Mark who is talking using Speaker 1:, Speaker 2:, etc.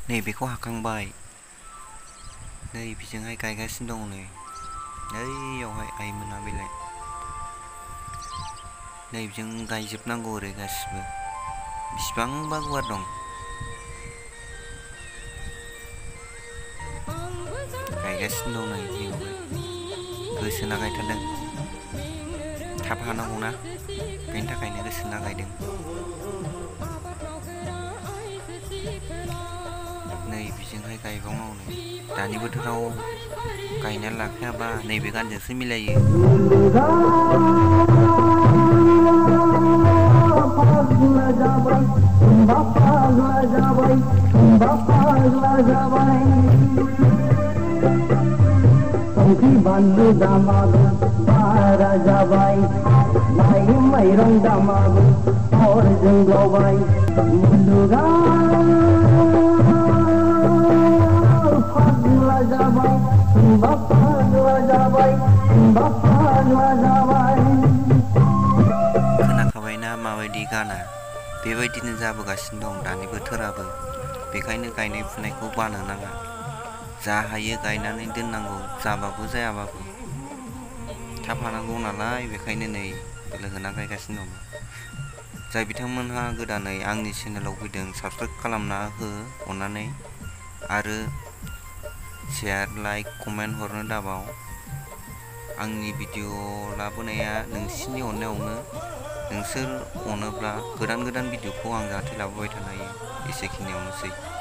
Speaker 1: नैबेखौ हाखांबाय नै बिजोंहाय गायगासिनो दं नै नैयावहाय आइमोना बेलाय नै बिजों गायजोबनांगौ ओरै गासिबो बिसिबांबा गुवार दं गायगासिनो दं नै बेयावहाय गोसोना गायथारदों थाब हानांगौना बेनि थाखायनो गोसोना गायदों नै बिजोंहाय गायबावनांगौ नै दानि बोथोराव गायनानै लाखायाबा नैबे गानजोंसो मिलायो
Speaker 2: संख्रि बानलु दामाबो बारा जाबाय माइ माइरं दामाबो अरजों गावबाय मुलुगा फाग्ला जाबाय फाग्ला जाबाय फाग्ला जाबाय
Speaker 1: खोनाखाबायना माबायदि गाना बेबायदिनो जाबोगासिनो दं दानि बोथोराबो बेखायनो गायनाय फुनायखौ बानो नाङा जा हायो गायनानै दोननांगौ जाबाबो जायाबाबो थाब हानांगौ नालाय बेखायनो नै बोलो होना गायगासिनो दं जाय बिथांमोनहा गोदानै आंनि चेनेलाव फैदों साबसक्राइब खालामना हो अननानै आरो शेयार लाइक कमेन्ट हरनो दाबाव आंनि भिडिअ लाबोनाया नोंसिनि अननायावनो नोंसोर अनोब्ला गोदान भिडिअखौ आं जाहाथे लाबोबाय थानो हायो एसेखिनियावनोसै